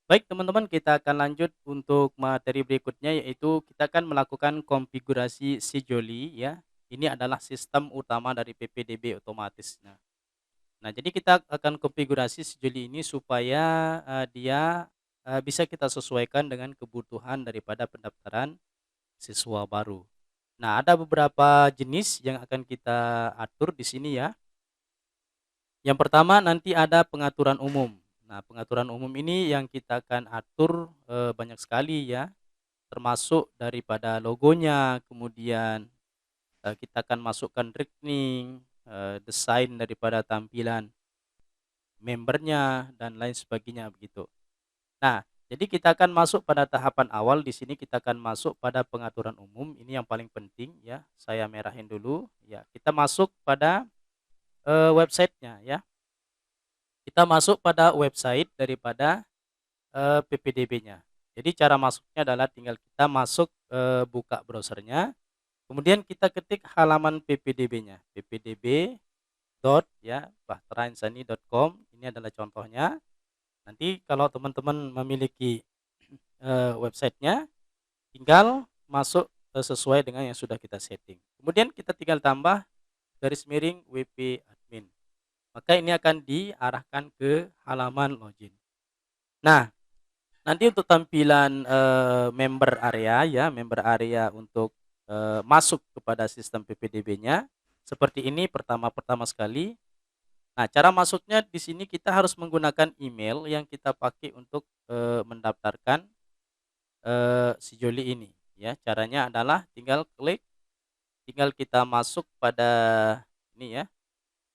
Baik teman-teman, kita akan lanjut untuk materi berikutnya, yaitu kita akan melakukan konfigurasi sejoli ya. Ini adalah sistem utama dari PPDB otomatis. Nah, jadi kita akan konfigurasi sejoli ini supaya dia bisa kita sesuaikan dengan kebutuhan daripada pendaftaran siswa baru. Nah, ada beberapa jenis yang akan kita atur di sini ya. Yang pertama nanti ada pengaturan umum. Nah, pengaturan umum ini yang kita akan atur banyak sekali ya, termasuk daripada logonya, kemudian kita akan masukkan rekening, desain daripada tampilan membernya dan lain sebagainya begitu. Nah, jadi kita akan masuk pada tahapan awal di sini kita akan masuk pada pengaturan umum, ini yang paling penting ya. Saya merahin dulu ya. Kita masuk pada websitenya ya. Kita masuk pada website daripada PPDB-nya. Jadi cara masuknya adalah tinggal kita masuk, buka browsernya, kemudian kita ketik halaman PPDB-nya, ppdb dot ya, bahterainsanni.com, ini adalah contohnya. Nanti kalau teman-teman memiliki, websitenya, tinggal masuk, sesuai dengan yang sudah kita setting. Kemudian kita tinggal tambah garis miring WP admin, maka ini akan diarahkan ke halaman login. Nah, nanti untuk tampilan, member area ya, member area untuk, masuk kepada sistem PPDB-nya, seperti ini pertama-pertama sekali. Nah, cara masuknya di sini kita harus menggunakan email yang kita pakai untuk, mendaftarkan, si Joli ini ya. Caranya adalah tinggal kita masuk pada ini ya,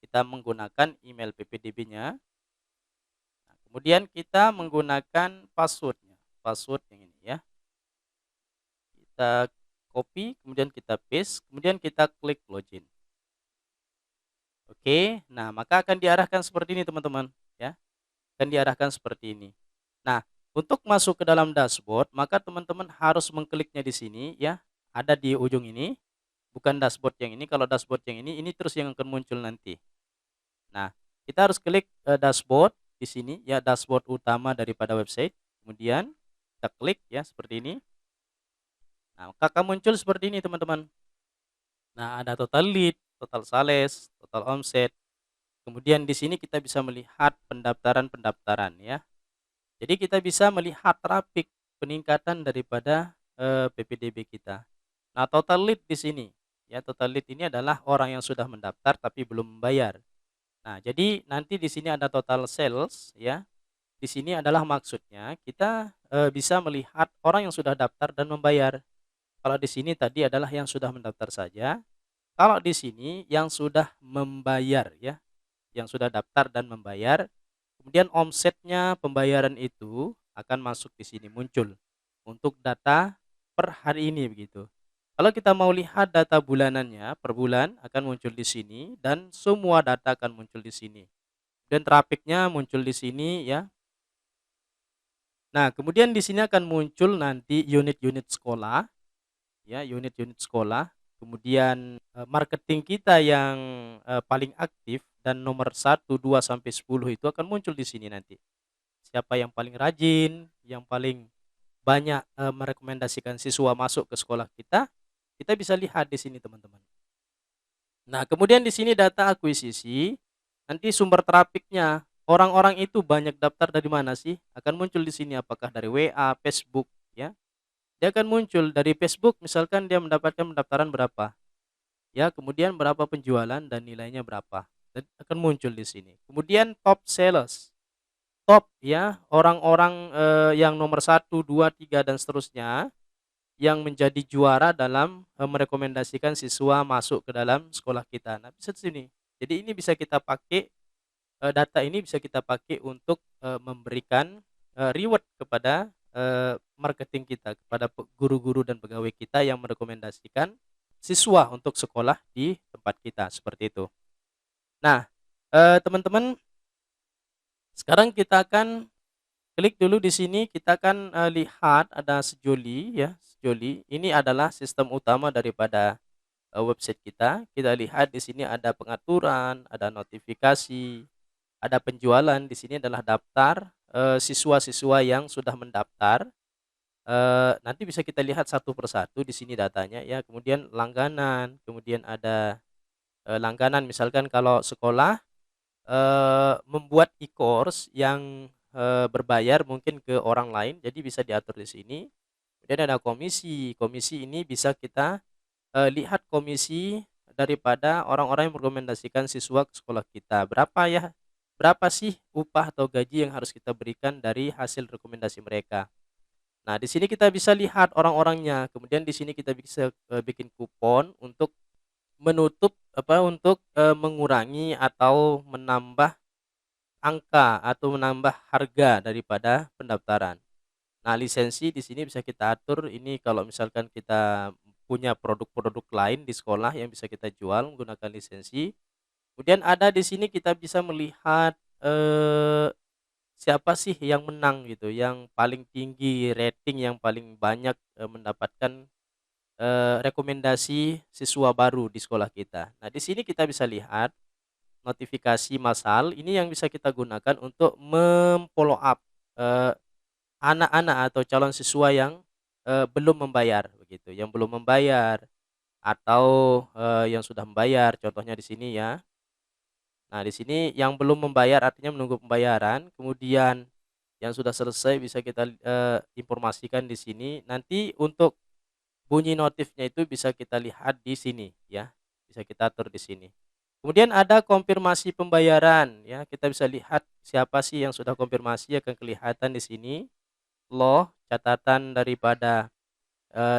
kita menggunakan email PPDB-nya. Nah, kemudian kita menggunakan password-nya, password yang ini ya. Kita copy, kemudian kita paste, kemudian kita klik login. Oke, nah maka akan diarahkan seperti ini teman-teman ya, akan diarahkan seperti ini. Nah, untuk masuk ke dalam dashboard, maka teman-teman harus mengkliknya di sini ya, ada di ujung ini, bukan dashboard yang ini. Kalau dashboard yang ini terus yang akan muncul nanti. Nah, kita harus klik dashboard di sini ya, dashboard utama daripada website. Kemudian kita klik ya seperti ini. Nah, maka akan muncul seperti ini teman-teman. Nah, ada total lead, total sales, total omset. Kemudian di sini kita bisa melihat pendaftaran-pendaftaran ya. Jadi kita bisa melihat traffic peningkatan daripada PPDB kita. Nah, total lead di sini ya, total lead ini adalah orang yang sudah mendaftar tapi belum membayar. Nah, jadi nanti di sini ada total sales ya. Di sini adalah maksudnya kita bisa melihat orang yang sudah daftar dan membayar. Kalau di sini tadi adalah yang sudah mendaftar saja. Kalau di sini yang sudah membayar ya, yang sudah daftar dan membayar, kemudian omsetnya pembayaran itu akan masuk di sini muncul untuk data per hari ini begitu. Kalau kita mau lihat data bulanannya per bulan akan muncul di sini dan semua data akan muncul di sini. Dan trafiknya muncul di sini ya. Nah, kemudian di sini akan muncul nanti unit-unit sekolah ya, unit-unit sekolah. Kemudian marketing kita yang paling aktif dan nomor 1, 2 sampai 10 itu akan muncul di sini nanti. Siapa yang paling rajin, yang paling banyak merekomendasikan siswa masuk ke sekolah kita bisa lihat di sini teman-teman. Nah, kemudian di sini data akuisisi, nanti sumber trafiknya, orang-orang itu banyak daftar dari mana sih? Akan muncul di sini apakah dari WA, Facebook ya. Dia akan muncul dari Facebook misalkan dia mendapatkan pendaftaran berapa, ya kemudian berapa penjualan dan nilainya berapa, dan akan muncul di sini. Kemudian top sales, top ya, orang-orang yang nomor 1, 2, 3 dan seterusnya, yang menjadi juara dalam merekomendasikan siswa masuk ke dalam sekolah kita. Nah, bisa di sini. Jadi ini bisa kita pakai, data ini bisa kita pakai untuk memberikan reward kepada marketing kita, kepada guru-guru dan pegawai kita yang merekomendasikan siswa untuk sekolah di tempat kita, seperti itu. Nah, teman-teman, sekarang kita akan klik dulu di sini, kita akan lihat ada sejoli ya, sejoli. Ini adalah sistem utama daripada website kita. Kita lihat di sini ada pengaturan, ada notifikasi, ada penjualan. Di sini adalah daftar, siswa-siswa yang sudah mendaftar, nanti bisa kita lihat satu persatu di sini datanya ya, kemudian langganan, kemudian ada, langganan misalkan kalau sekolah, membuat e-course yang, berbayar mungkin ke orang lain, jadi bisa diatur di sini. Kemudian ada komisi, komisi ini bisa kita, lihat komisi daripada orang-orang yang merekomendasikan siswa ke sekolah kita. Berapa sih upah atau gaji yang harus kita berikan dari hasil rekomendasi mereka. Nah, di sini kita bisa lihat orang-orangnya, kemudian di sini kita bisa, bikin kupon untuk untuk, mengurangi atau menambah angka atau menambah harga daripada pendaftaran. Nah, lisensi di sini bisa kita atur ini kalau misalkan kita punya produk-produk lain di sekolah yang bisa kita jual menggunakan lisensi. Kemudian ada di sini kita bisa melihat, siapa sih yang menang gitu, yang paling tinggi rating, yang paling banyak, mendapatkan, rekomendasi siswa baru di sekolah kita. Nah, di sini kita bisa lihat notifikasi massal ini yang bisa kita gunakan untuk follow up, eee, anak-anak atau calon siswa yang, belum membayar begitu, yang belum membayar atau, yang sudah membayar contohnya di sini ya. Nah, di sini yang belum membayar artinya menunggu pembayaran, kemudian yang sudah selesai bisa kita, informasikan di sini. Nanti untuk bunyi notifnya itu bisa kita lihat di sini ya, bisa kita atur di sini. Kemudian ada konfirmasi pembayaran ya, kita bisa lihat siapa sih yang sudah konfirmasi akan kelihatan di sini, loh catatan daripada,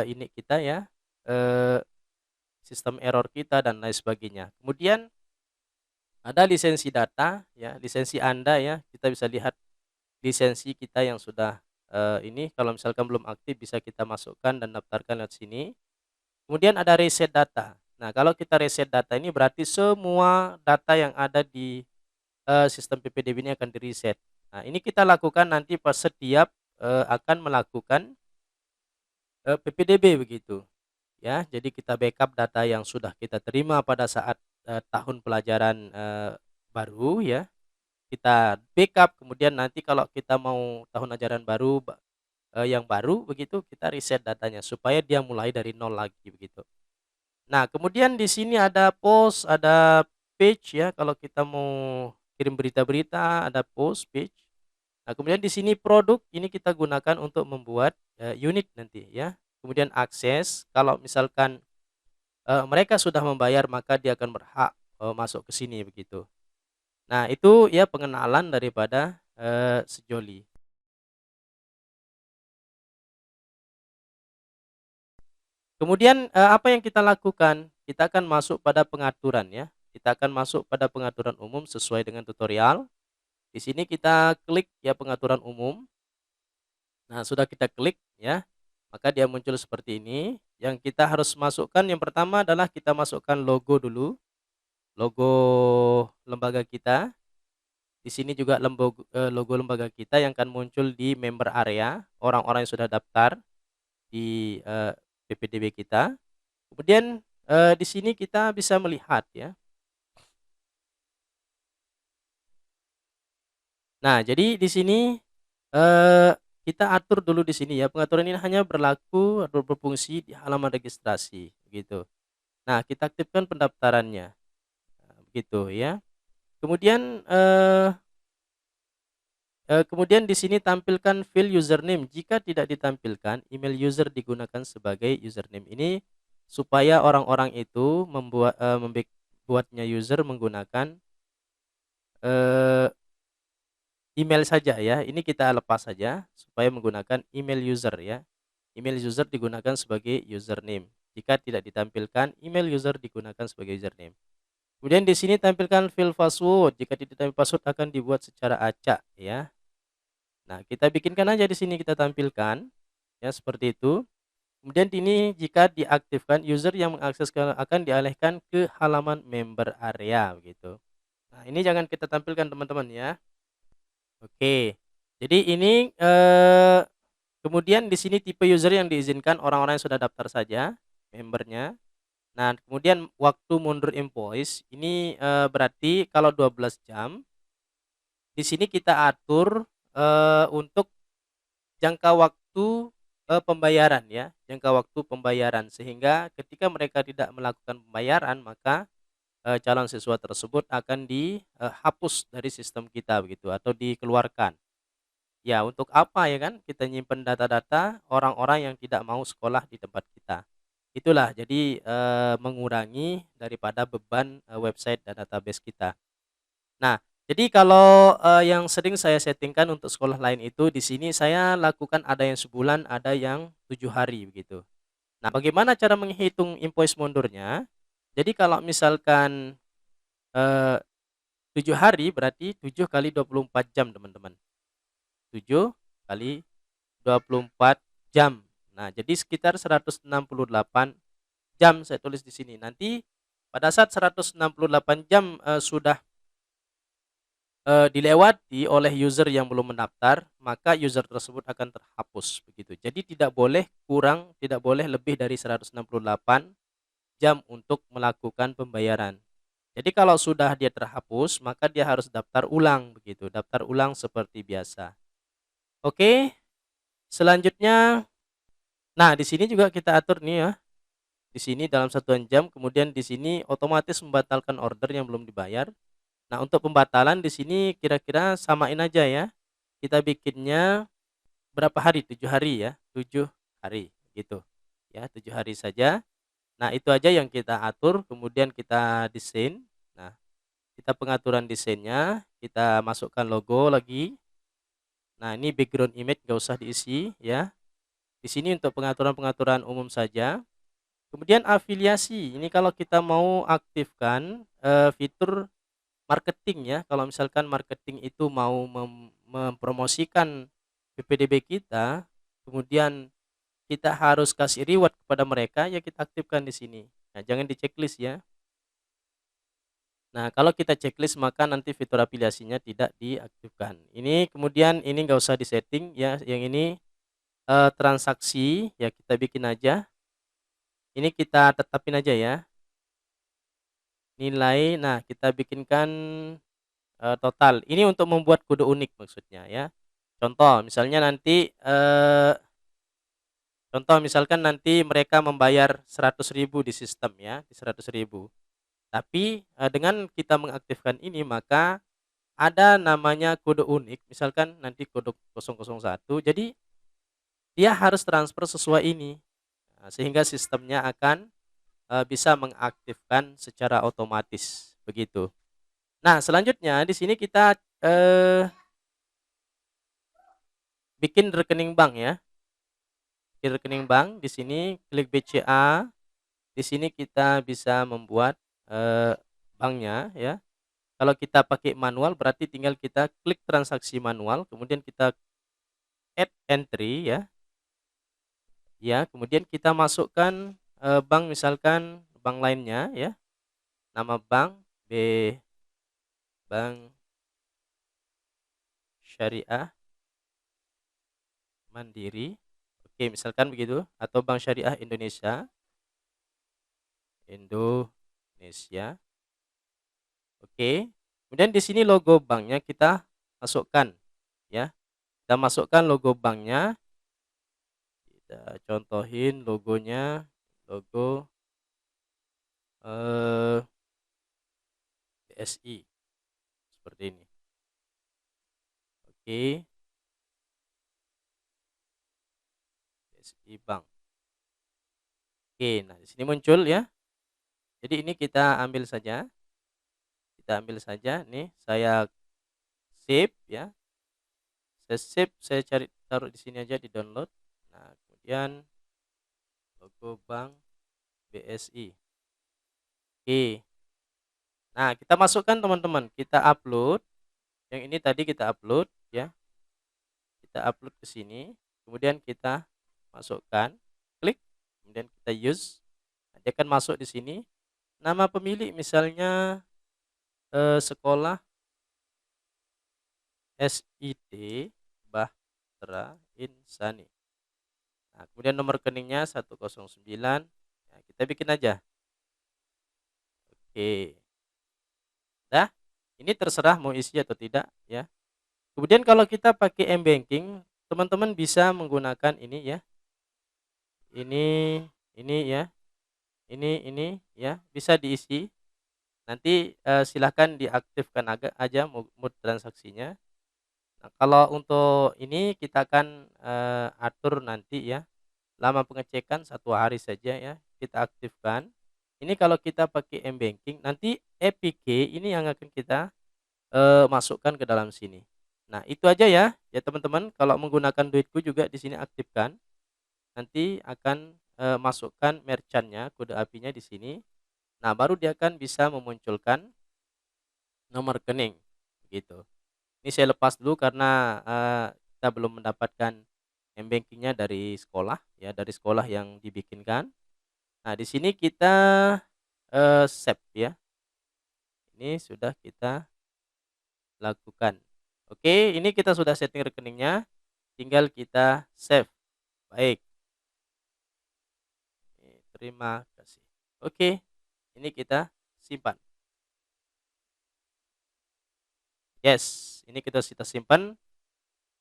ini kita ya, eee, sistem error kita dan lain sebagainya. Kemudian ada lisensi data ya, lisensi Anda ya, kita bisa lihat lisensi kita yang sudah, ini kalau misalkan belum aktif bisa kita masukkan dan daftarkan lewat sini. Kemudian ada reset data. Nah, kalau kita reset data ini berarti semua data yang ada di, sistem PPDB ini akan di-reset. Nah, ini kita lakukan nanti pas setiap, akan melakukan, PPDB begitu, ya. Jadi kita backup data yang sudah kita terima pada saat, tahun pelajaran, baru ya, kita backup kemudian nanti kalau kita mau tahun ajaran baru yang baru begitu, kita reset datanya supaya dia mulai dari nol lagi begitu. Nah, kemudian di sini ada post, ada page ya, kalau kita mau kirim berita-berita, ada post, page. Nah, kemudian di sini produk, ini kita gunakan untuk membuat, unit nanti ya. Kemudian akses, kalau misalkan, mereka sudah membayar maka dia akan berhak, masuk ke sini begitu. Nah, itu ya pengenalan daripada, sejoli. Kemudian, apa yang kita lakukan? Kita akan masuk pada pengaturan ya, kita akan masuk pada pengaturan umum sesuai dengan tutorial. Di sini kita klik ya pengaturan umum. Nah, sudah kita klik ya, maka dia muncul seperti ini. Yang kita harus masukkan yang pertama adalah kita masukkan logo dulu, logo lembaga kita. Di sini juga logo lembaga kita yang akan muncul di member area, orang-orang yang sudah daftar di, PPDB kita. Kemudian, di sini kita bisa melihat ya. Nah, jadi di sini, kita atur dulu di sini ya, pengaturan ini hanya berlaku atau berfungsi di halaman registrasi, gitu. Nah, kita aktifkan pendaftarannya, begitu ya. Kemudian, kemudian di sini tampilkan field username, jika tidak ditampilkan, email user digunakan sebagai username. Ini supaya orang-orang itu buatnya user menggunakan, eee email saja ya, ini kita lepas saja supaya menggunakan email user ya. Email user digunakan sebagai username. Jika tidak ditampilkan, email user digunakan sebagai username. Kemudian di sini tampilkan field password. Jika tidak ditampilkan password akan dibuat secara acak ya. Nah, kita bikinkan aja di sini kita tampilkan ya seperti itu. Kemudian ini jika diaktifkan, user yang mengakses akan dialihkan ke halaman member area begitu. Nah, ini jangan kita tampilkan teman-teman ya. Oke. Jadi ini, kemudian di sini tipe user yang diizinkan orang-orang yang sudah daftar saja, membernya. Nah, kemudian waktu mundur invoice ini, berarti kalau 12 jam, di sini kita atur, untuk jangka waktu, pembayaran ya, jangka waktu pembayaran. Sehingga ketika mereka tidak melakukan pembayaran, maka, calon siswa tersebut akan dihapus dari sistem kita begitu atau dikeluarkan. Ya, untuk apa ya kan kita nyimpen data-data orang-orang yang tidak mau sekolah di tempat kita. Itulah jadi, mengurangi daripada beban, website dan database kita. Nah, jadi kalau, yang sering saya settingkan untuk sekolah lain itu di sini saya lakukan ada yang sebulan, ada yang 7 hari begitu. Nah, bagaimana cara menghitung invoice mundurnya? Jadi kalau misalkan, eee, 7 hari berarti 7 kali 24 jam teman-teman. 7 kali 24 jam. Nah, jadi sekitar 168 jam saya tulis di sini. Nanti pada saat 168 jam, sudah, dilewati oleh user yang belum mendaftar, maka user tersebut akan terhapus begitu. Jadi tidak boleh kurang, tidak boleh lebih dari 168 jam untuk melakukan pembayaran. Jadi kalau sudah dia terhapus, maka dia harus daftar ulang begitu, daftar ulang seperti biasa. Oke, selanjutnya, nah di sini juga kita atur nih ya, di sini dalam satuan jam, kemudian di sini otomatis membatalkan order yang belum dibayar. Nah, untuk pembatalan di sini kira-kira samain aja ya. Kita bikinnya berapa hari? 7 hari ya, 7 hari gitu. Ya, 7 hari saja. Nah, itu aja yang kita atur, kemudian kita desain. Nah, kita pengaturan desainnya, kita masukkan logo lagi. Nah, ini background image nggak usah diisi ya. Di sini untuk pengaturan-pengaturan umum saja. Kemudian afiliasi, ini kalau kita mau aktifkan, fitur marketing ya, kalau misalkan marketing itu mau mempromosikan PPDB kita, kemudian kita harus kasih reward kepada mereka, ya kita aktifkan di sini. Nah, jangan di-checklist ya. Nah, kalau kita checklist maka nanti fitur afiliasinya tidak diaktifkan. Ini kemudian ini nggak usah disetting ya, yang ini, transaksi ya kita bikin aja. Ini kita tetapin aja ya, nilai, nah kita bikinkan, total. Ini untuk membuat kode unik maksudnya ya. Contoh misalnya nanti, contoh misalkan nanti mereka membayar 100.000 di sistem ya, di 100.000. Tapi, dengan kita mengaktifkan ini maka ada namanya kode unik, misalkan nanti kode 001, jadi dia harus transfer sesuai ini. Nah, sehingga sistemnya akan, bisa mengaktifkan secara otomatis, begitu. Nah, selanjutnya di sini kita, bikin rekening bank ya. Bikin rekening bank, di sini klik BCA, di sini kita bisa membuat, banknya ya. Kalau kita pakai manual berarti tinggal kita klik transaksi manual, kemudian kita add entry ya. Ya, kemudian kita masukkan, bank misalkan bank lainnya ya. Nama bank Bank Syariah Mandiri. Oke, misalkan begitu atau Bank Syariah Indonesia. Indonesia. Oke. Kemudian di sini logo banknya kita masukkan ya. Kita masukkan logo banknya. Kita contohin logonya, logo, BSI seperti ini. Oke, BSI Bank. Oke, nah di sini muncul ya. Jadi ini kita ambil saja. Kita ambil saja nih, saya save ya. Saya save, saya cari taruh di sini aja di download. Nah, kemudian logo Bank BSI. Oke. Nah, kita masukkan teman-teman, kita upload. Yang ini tadi kita upload ya. Kita upload ke sini, kemudian kita masukkan, klik, kemudian kita use. Nah, dia akan masuk di sini. Nama pemilik misalnya, sekolah SID Bahtera Insani. Nah, kemudian nomor rekeningnya 109. Nah, kita bikin aja. Oke. Dah, ini terserah mau isi atau tidak ya. Kemudian kalau kita pakai m-banking, teman-teman bisa menggunakan ini ya. Ini ya. Ini ya, bisa diisi. Nanti, silahkan diaktifkan aja mode transaksinya. Nah, kalau untuk ini kita akan, atur nanti ya, lama pengecekan 1 hari saja ya, kita aktifkan. Ini kalau kita pakai m-banking, nanti APK ini yang akan kita, masukkan ke dalam sini. Nah, itu aja ya, ya teman-teman, kalau menggunakan Duitku juga di sini aktifkan, nanti akan, masukkan merchant-nya, kode API-nya di sini. Nah, baru dia akan bisa memunculkan nomor rekening, gitu. Ini saya lepas dulu karena, kita belum mendapatkan m-banking-nya dari sekolah ya, dari sekolah yang dibikinkan. Nah, di sini kita, save ya. Ini sudah kita lakukan. Oke, ini kita sudah setting rekeningnya, tinggal kita save. Baik, terima kasih. Oke, ini kita simpan. Yes, ini kita simpan.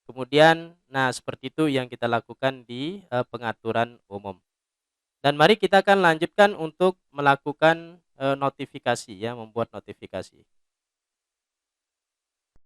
Kemudian, nah seperti itu yang kita lakukan di, pengaturan umum. Dan mari kita akan lanjutkan untuk melakukan, notifikasi ya, membuat notifikasi.